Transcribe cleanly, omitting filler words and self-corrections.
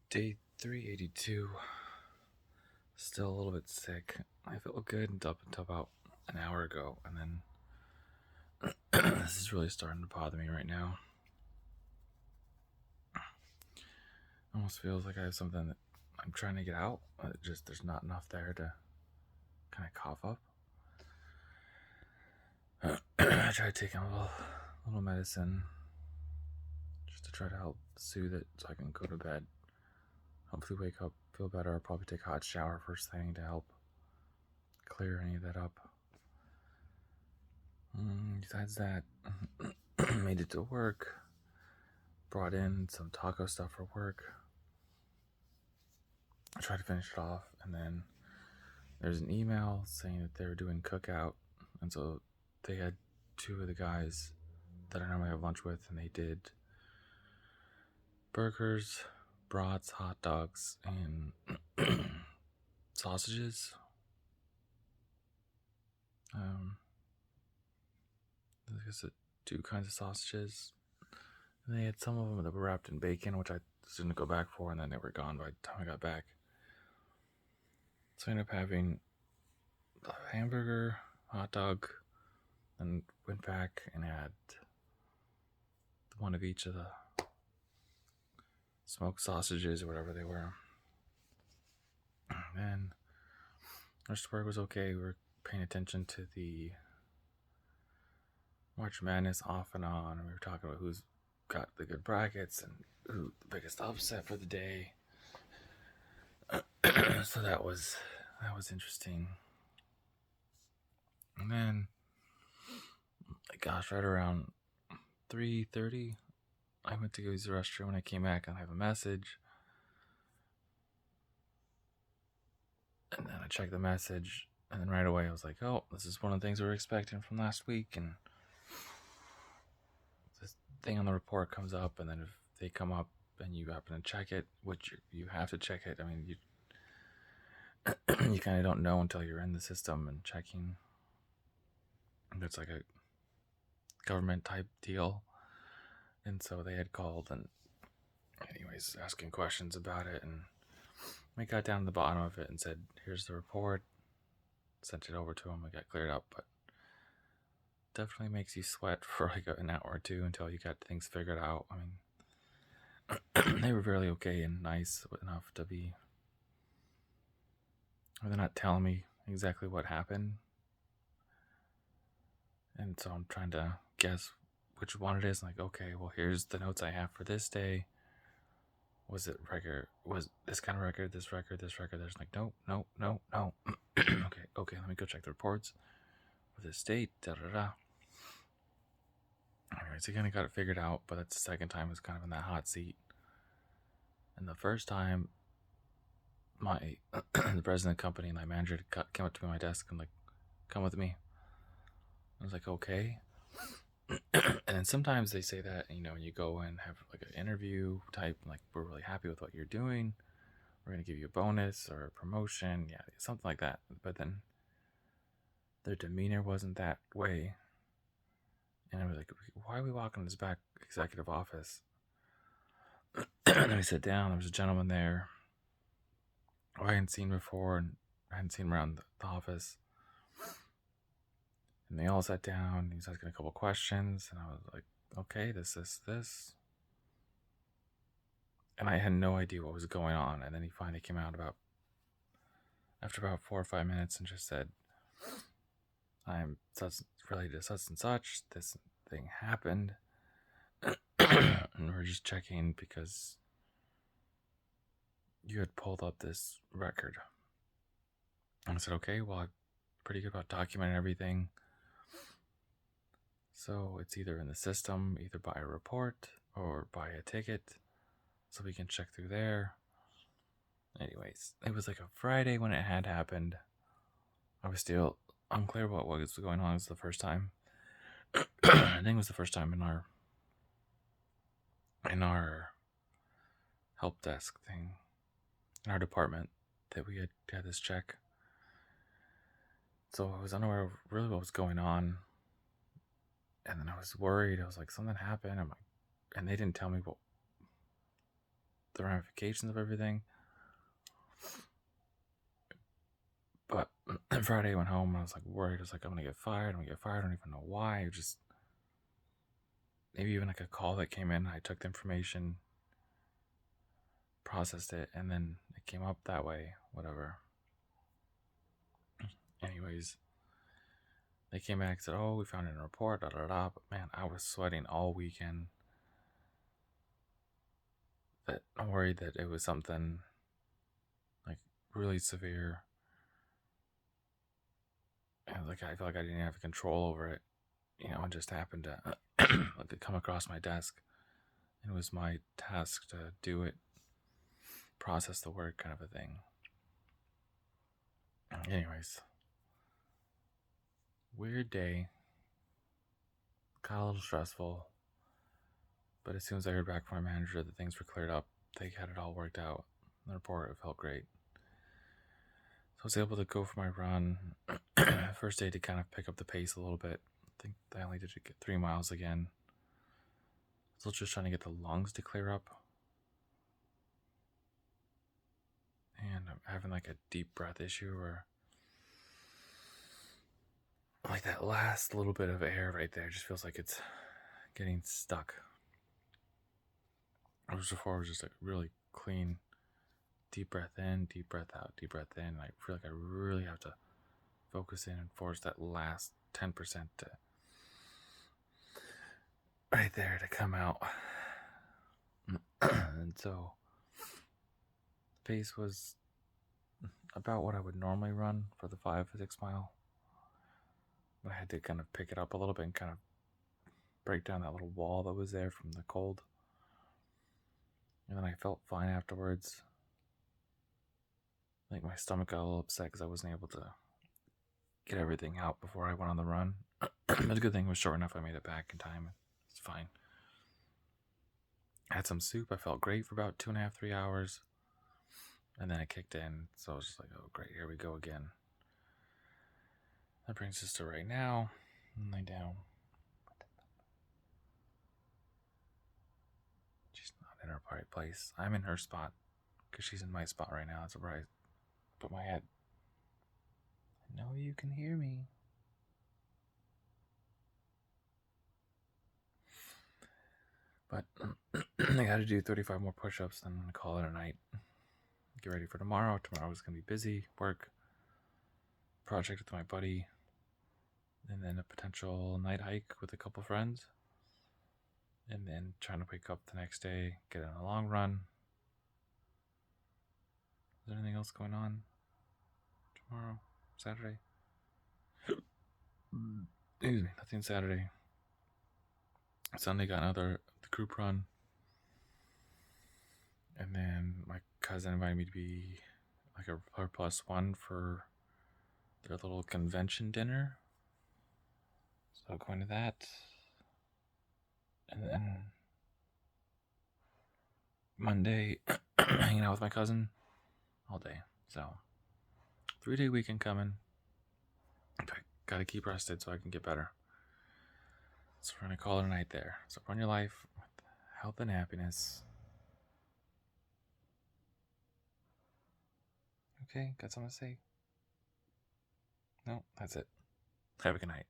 Day 382. Still a little bit sick. I feel good up until about an hour ago, and then this is really starting to bother me right now. Almost feels like I have something that I'm trying to get out, but there's not enough there to kind of cough up. I tried taking a little medicine just to try to help soothe it so I can go to bed. Hopefully wake up, feel better. I'll probably take a hot shower first thing to help clear any of that up. Besides that, made it to work, brought in some taco stuff for work. I tried to finish it off, and then there's an email saying that they were doing cookout, and so they had two of the guys that I normally have lunch with, and they did burgers, brats, hot dogs, and sausages. I guess two kinds of sausages. And they had some of them that were wrapped in bacon, which I didn't go back for, and then they were gone by the time I got back. So I ended up having a hamburger, hot dog, and went back and had one of each of the smoked sausages or whatever they were. And then the rest of the work was okay. We were paying attention to the March Madness off and on. We were talking about who's got the good brackets and who the biggest upset for the day. So that was interesting. And then, right around 3:30, I went to go use the restroom. When I came back, I have a message, and then I checked the message, and then right away I was like, "Oh, this is one of the things we were expecting from last week." And this thing on the report comes up, and then if they come up and you happen to check it, which you have to check it. I mean, you kind of don't know until you're in the system and checking. It's like a government type deal, and so they had called and anyways asking questions about it, and we got down to the bottom of it and said, "Here's the report." Sent it over to them. We got cleared up, but definitely makes you sweat for like an hour or two until you got things figured out. I mean, they were really okay and nice enough to be. They're not telling me exactly what happened, and so I'm trying to guess which one it is. Like, okay, well, here's the notes I have for this day. Was it record? Was this kind of record? This record? This record? There's like, no. Okay. Let me go check the reports for this date. Da da da. Anyways, I kind of got it figured out, but that's the second time I was kind of in that hot seat. And the first time, my the president of the company and my manager came up to me at my desk and like, "Come with me." I was like, "Okay." And then sometimes they say that, when you go and have like an interview type, like, "We're really happy with what you're doing. We're going to give you a bonus or a promotion." Yeah, something like that. But then their demeanor wasn't that way. And I was like, "Why are we walking in this back executive office?" And then we sat down. There was a gentleman there who I hadn't seen before, and I hadn't seen him around the office. And they all sat down. He was asking a couple questions, and I was like, "Okay, this. And I had no idea what was going on. And then he finally came out after about 4 or 5 minutes and just said, "I'm related to such and such. This thing happened." And we're just checking because you had pulled up this record. And I said, "Okay, well, I'm pretty good about documenting everything. So it's either in the system, either by a report or by a ticket, so we can check through there." Anyways, it was like a Friday when it had happened. I was still unclear about what was going on. It was the first time. I think it was the first time in our help desk thing, in our department, that we had this check. So I was unaware of really what was going on. And then I was worried. I was like, something happened. And they didn't tell me what the ramifications of everything. But Friday I went home and I was like worried. I was like, I'm gonna get fired. I'm gonna get fired. I don't even know why. It just maybe even like a call that came in. I took the information, processed it, and then it came up that way. Whatever. Anyways, they came back and said, "Oh, we found it in a report." Da da da. But man, I was sweating all weekend. That I'm worried that it was something like really severe. And like I feel like I didn't have control over it. It just happened to like it come across my desk. It was my task to do it, process the work, kind of a thing. Anyways, weird day. Got a little stressful. But as soon as I heard back from my manager that things were cleared up, they had it all worked out. The report, it felt great. So I was able to go for my run. First day to kind of pick up the pace a little bit. I think I only did get 3 miles again. Still just trying to get the lungs to clear up. And I'm having like a deep breath issue where like that last little bit of air right there just feels like it's getting stuck. Whereas before it was just a really clean, deep breath in, deep breath out, deep breath in. I feel like I really have to focus in and force that last 10% to right there to come out. And so the pace was about what I would normally run for the 5 or 6 mile. But I had to kind of pick it up a little bit and kind of break down that little wall that was there from the cold. And then I felt fine afterwards. Like my stomach got a little upset because I wasn't able to get everything out before I went on the run. But the good thing was short enough I made it back in time. It's fine. I had some soup. I felt great for about 2.5, 3 hours. And then it kicked in. So I was just like, oh, great. Here we go again. That brings us to right now. Lay down. She's not in her right place. I'm in her spot because she's in my spot right now. That's where I put my head. I know you can hear me. But I got to do 35 more push-ups, then I'm going to call it a night. Get ready for tomorrow. Tomorrow's going to be busy. Work. Project with my buddy. And then a potential night hike with a couple friends. And then trying to wake up the next day, get on a long run. Is there anything else going on tomorrow? Saturday? Excuse me, nothing Saturday. Sunday got another group run. And then my cousin invited me to be like a +1 for their little convention dinner. So going to that. And then Monday, hanging out with my cousin all day. So 3-day weekend coming. But gotta keep rested so I can get better. So we're gonna call it a night there. So run your life with health and happiness. Okay, got something to say? No, that's it. Have a good night.